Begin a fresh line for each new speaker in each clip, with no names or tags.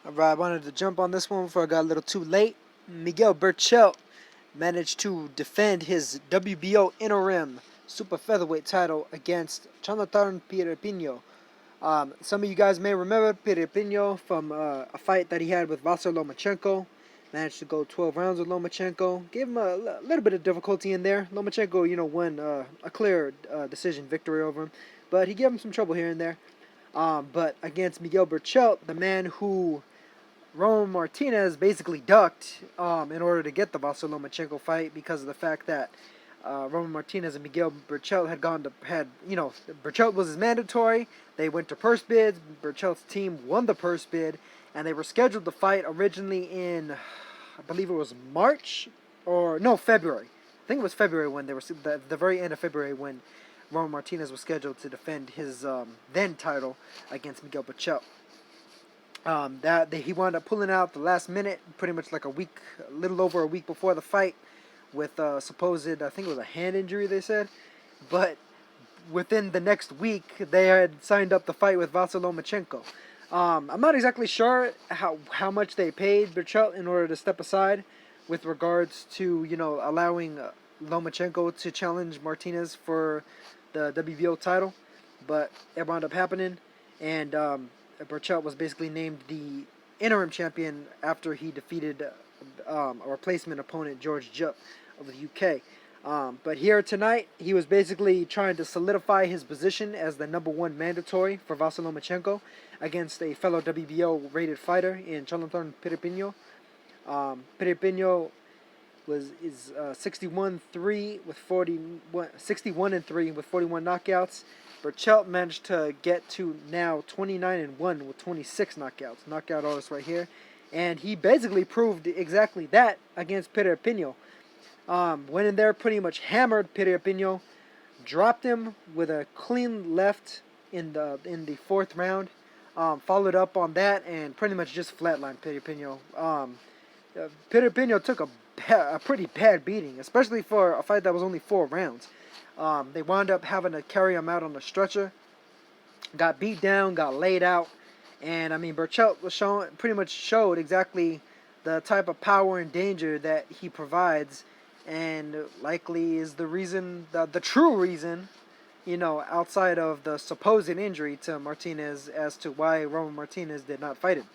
Alright, I wanted to jump on this one before I got a little too late. Miguel Berchelt managed to defend his WBO interim super featherweight title against Chonlatarn Piriyapinyo. Some of you guys may remember Piriyapinyo from a fight that he had with Vasyl Lomachenko. Managed to go 12 rounds with Lomachenko. Gave him a little bit of difficulty in there. Lomachenko, won a clear decision victory over him. But he gave him some trouble here and there. But against Miguel Berchelt, the man who Roman Martinez basically ducked in order to get the Vasyl Lomachenko fight because of the fact that Roman Martinez and Miguel Berchelt Berchelt was his mandatory. They went to purse bids. Berchelt's team won the purse bid, and they were scheduled to fight originally in, I believe it was March or no February. I think it was February when they were the very end of February when Roman Martinez was scheduled to defend his then title against Miguel Berchelt. He wound up pulling out the last minute, pretty much like a little over a week before the fight, with supposed, I think it was a hand injury, they said. But within the next week, they had signed up the fight with Vasyl Lomachenko. I'm not exactly sure how much they paid Berchelt in order to step aside with regards to, allowing Lomachenko to challenge Martinez for the WBO title. But it wound up happening, and Berchelt was basically named the interim champion after he defeated a replacement opponent, George Jupp of the UK. But here tonight, he was basically trying to solidify his position as the #1 mandatory for Vasyl Lomachenko against a fellow WBO rated fighter in Chonlatarn Piriyapinyo. Piriyapinyo is 61-3 with 61-3 with 41 knockouts. Berchelt managed to get to now 29-1 with 26 knockouts. Knockout artist right here. And he basically proved exactly that against Piriyapinyo. Went in there, pretty much hammered Piriyapinyo, dropped him with a clean left in the fourth round. Followed up on that and pretty much just flatlined Piriyapinyo. Piriyapinyo took a pretty bad beating, especially for a fight that was only 4 rounds. They wound up having to carry him out on the stretcher. Got beat down, got laid out, and I mean Berchelt was pretty much showed exactly the type of power and danger that he provides, and likely is the reason, the true reason, outside of the supposed injury to Martinez as to why Roman Martinez did not fight him.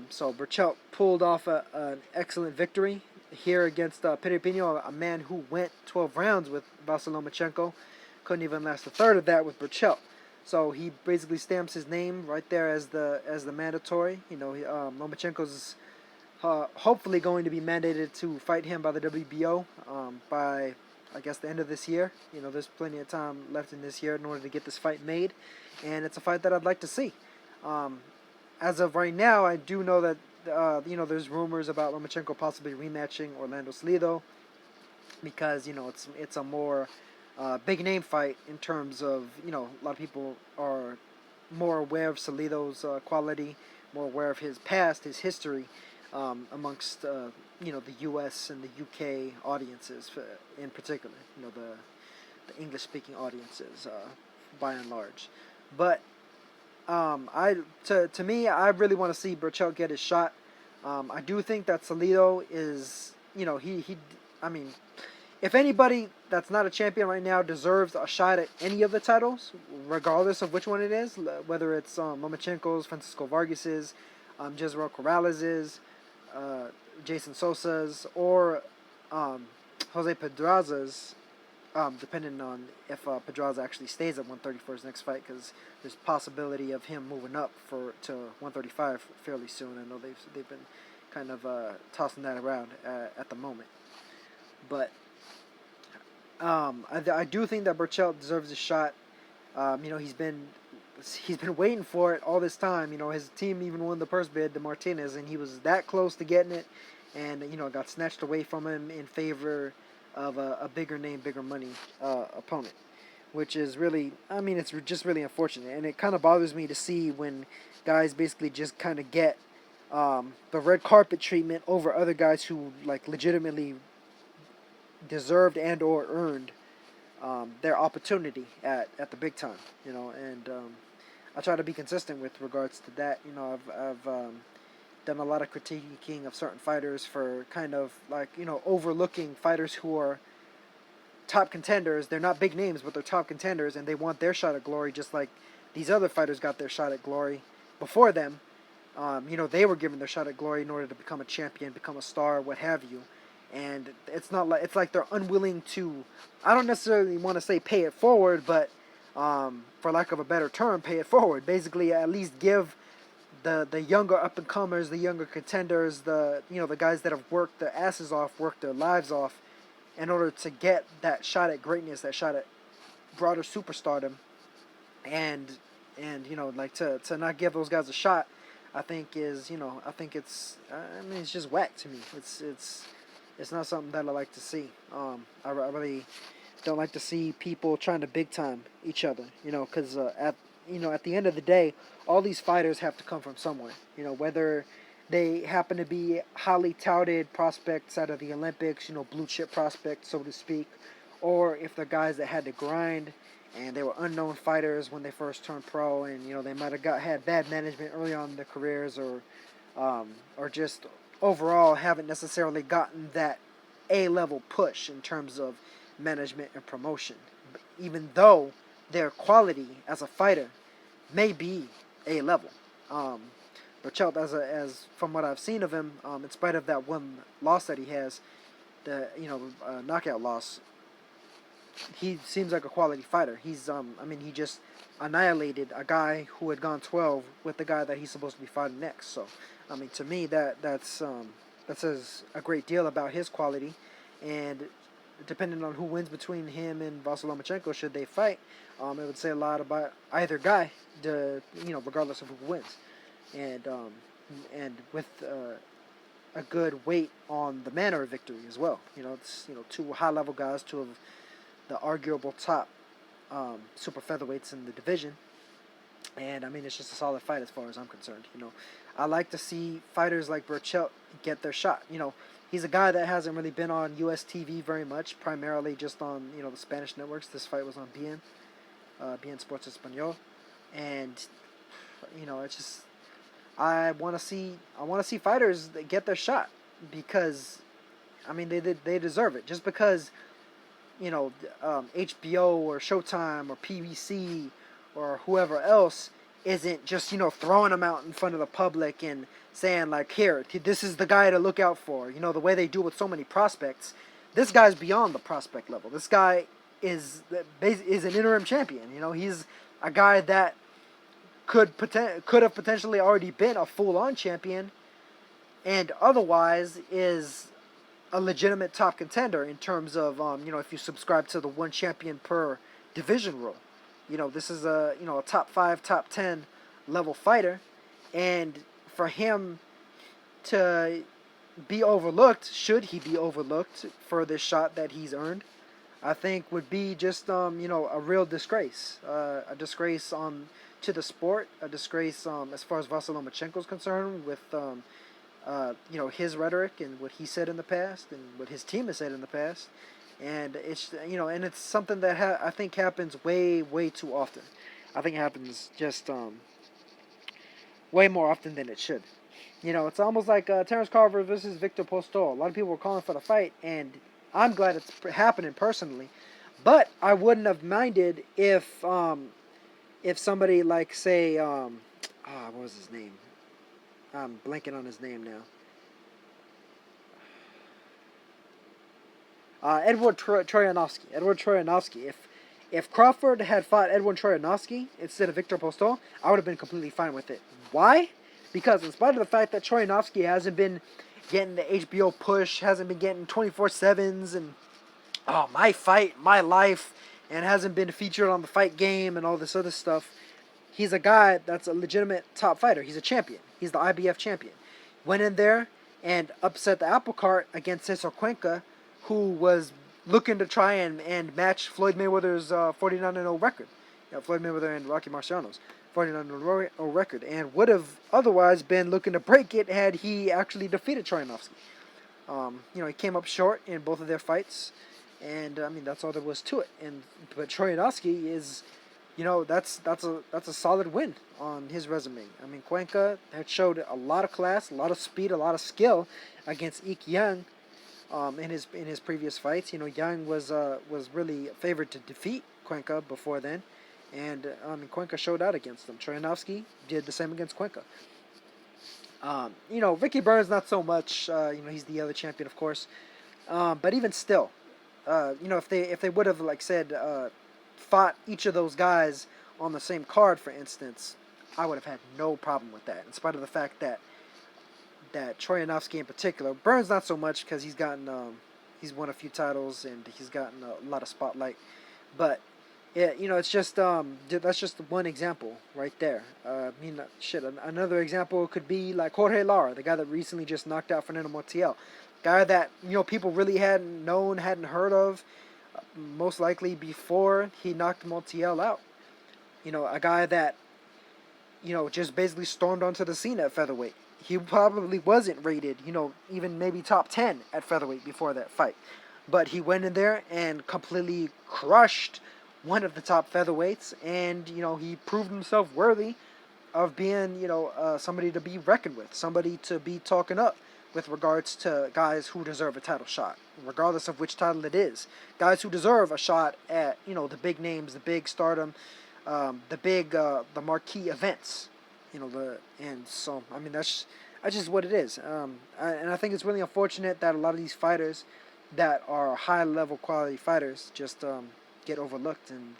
So Berchelt pulled off an excellent victory here against Piriyapinyo, a man who went 12 rounds with Vasyl Lomachenko. Couldn't even last a third of that with Berchelt. So he basically stamps his name right there as the mandatory. Lomachenko's hopefully going to be mandated to fight him by the WBO by, I guess, the end of this year. There's plenty of time left in this year in order to get this fight made, and it's a fight that I'd like to see. As of right now, I do know that there's rumors about Lomachenko possibly rematching Orlando Salido because it's a more big name fight in terms of a lot of people are more aware of Salido's quality, more aware of his past, his history amongst the U.S. and the U.K. audiences in particular. The English speaking audiences by and large, but. To me, I really want to see Berchelt get his shot. I do think that Salido is, I mean, if anybody that's not a champion right now deserves a shot at any of the titles, regardless of which one it is, whether it's Lomachenko's, Francisco Vargas's, Jezreel Corrales's, Jason Sosa's, or Jose Pedraza's, depending on if Pedraza actually stays at 130 for his next fight, because there's possibility of him moving up to 135 fairly soon. I know they've been kind of tossing that around at the moment, but I do think that Berchelt deserves a shot. He's been waiting for it all this time. His team even won the purse bid to Martinez, and he was that close to getting it, and got snatched away from him in favor of a bigger name, bigger money opponent, which is really, it's just really unfortunate, and it kind of bothers me to see when guys basically just kind of get the red carpet treatment over other guys who legitimately deserved and or earned their opportunity at the big time, and I try to be consistent with regards to that. I've done a lot of critiquing of certain fighters for kind of like, overlooking fighters who are top contenders. They're not big names, but they're top contenders, and they want their shot at glory just like these other fighters got their shot at glory before them. They were given their shot at glory in order to become a champion, become a star, what have you. And it's like they're unwilling to, I don't necessarily want to say pay it forward, but for lack of a better term, pay it forward. Basically, at least give the younger up and comers, the younger contenders, the guys that have worked their asses off, worked their lives off, in order to get that shot at greatness, that shot at broader superstardom, and like to not give those guys a shot, I think it's it's just whack to me. It's not something that I like to see. I really don't like to see people trying to big time each other, because at the end of the day, all these fighters have to come from somewhere. Whether they happen to be highly touted prospects out of the Olympics, blue chip prospects, so to speak, or if they're guys that had to grind and they were unknown fighters when they first turned pro, and they might have had bad management early on in their careers, or just overall haven't necessarily gotten that A-level push in terms of management and promotion, even though their quality as a fighter may be A-level. Berchelt, as from what I've seen of him, in spite of that one loss that he has, the knockout loss, he seems like a quality fighter. He's he just annihilated a guy who had gone 12 with the guy that he's supposed to be fighting next. So, to me that says a great deal about his quality, and depending on who wins between him and Vasyl Lomachenko, should they fight, it would say a lot about either guy, regardless of who wins, and with a good weight on the manner of victory as well. It's two high-level guys, two of the arguable top super featherweights in the division, and it's just a solid fight as far as I'm concerned. I like to see fighters like Berchelt get their shot. He's a guy that hasn't really been on U.S. TV very much, primarily just on the Spanish networks. This fight was on BN Sports Español, and it's just I want to see fighters that get their shot, because they deserve it. Just because HBO or Showtime or PBC or whoever else isn't just throwing them out in front of the public and saying like, here, this is the guy to look out for, the way they do with so many prospects. This guy's beyond the prospect level. This guy is an interim champion. He's a guy that could have potentially already been a full-on champion, and otherwise is a legitimate top contender in terms of if you subscribe to the one champion per division rule. This is a top 5, top 10 level fighter, and for him to be overlooked, should he be overlooked for this shot that he's earned, I think would be just a real disgrace, a disgrace to the sport, a disgrace as far as Vasyl Lomachenko is concerned, with his rhetoric and what he said in the past and what his team has said in the past. And it's and it's something that I think happens way too often. I think it happens just way more often than it should. It's almost like Terence Carver versus Victor Postol. A lot of people were calling for the fight, and I'm glad it's happening personally. But I wouldn't have minded if somebody like, say, what was his name? I'm blanking on his name now. Edward Troyanovsky. Edward Troyanovsky. If Crawford had fought Edward Troyanovsky instead of Victor Postol, I would have been completely fine with it. Why? Because in spite of the fact that Troyanovsky hasn't been getting the HBO push, hasn't been getting 24/7s and my fight, my life, and hasn't been featured on the Fight Game and all this other stuff, he's a guy that's a legitimate top fighter. He's a champion. He's the IBF champion. Went in there and upset the apple cart against Cesar Cuenca, who was looking to try and match Floyd Mayweather's 49-0 record. Floyd Mayweather and Rocky Marciano's 49-0 record, and would have otherwise been looking to break it had he actually defeated Troyanovsky. He came up short in both of their fights, and that's all there was to it. But Troyanovsky is that's a solid win on his resume. I mean, Cuenca had showed a lot of class, a lot of speed, a lot of skill against Ik Yang in his previous fights. Yang was really favored to defeat Cuenca before then, and Cuenca showed out against him. Troyanovsky did the same against Cuenca. Ricky Burns not so much. He's the other champion, of course. But even still, if they would have like said fought each of those guys on the same card, for instance, I would have had no problem with that. In spite of the fact that Troyanovsky in particular, Burns not so much because he's won a few titles and he's gotten a lot of spotlight, but yeah, it's just that's just one example right there. Another example could be like Jorge Lara, the guy that recently just knocked out Fernando Montiel, guy that people really hadn't heard of, most likely before he knocked Montiel out. A guy that just basically stormed onto the scene at featherweight. He probably wasn't rated, even maybe top 10 at featherweight before that fight, but he went in there and completely crushed one of the top featherweights, and he proved himself worthy of being somebody to be reckoned with, somebody to be talking up with regards to guys who deserve a title shot, regardless of which title it is. Guys who deserve a shot at the big names, the big stardom, the marquee events. And so I mean that's just what it is. And I think it's really unfortunate that a lot of these fighters that are high level quality fighters just get overlooked in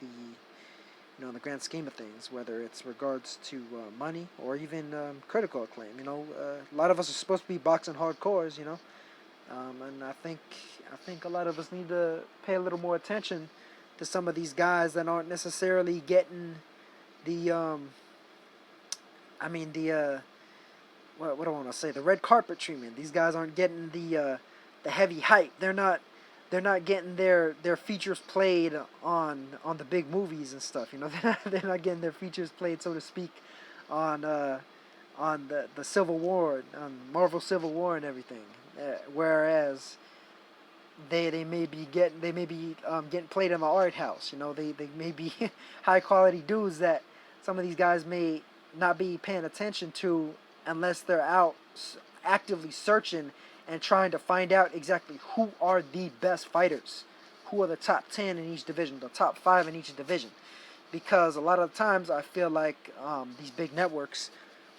the grand scheme of things, whether it's regards to money or even critical acclaim. A lot of us are supposed to be boxing hardcores, and I think a lot of us need to pay a little more attention to some of these guys that aren't necessarily getting the what do I want to say, the red carpet treatment. These guys aren't getting the heavy hype. They're not getting their features played on the big movies and stuff. They're not getting their features played, so to speak, on the Civil War, on Marvel Civil War and everything. Whereas they may be getting played in the art house. They may be high quality dudes that some of these guys may not be paying attention to unless they're out actively searching and trying to find out exactly who are the best fighters, who are the top 10 in each division, the top 5 in each division. Because a lot of times I feel like these big networks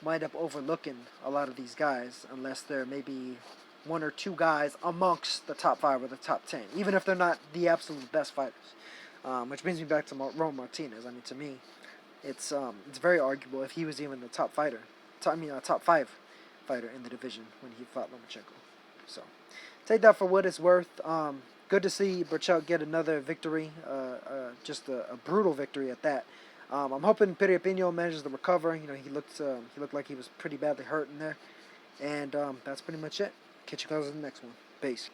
wind up overlooking a lot of these guys unless they're maybe one or two guys amongst the top 5 or the top 10, even if they're not the absolute best fighters. Which brings me back to Ron Martinez. I mean, to me, it's very arguable if he was even the top 5 fighter in the division when he fought Lomachenko. So, take that for what it's worth. Good to see Berchelt get another victory, just a brutal victory at that. I'm hoping Piriyapinyo manages to recover. He looked like he was pretty badly hurt in there, and that's pretty much it. Catch you guys in the next one. Peace.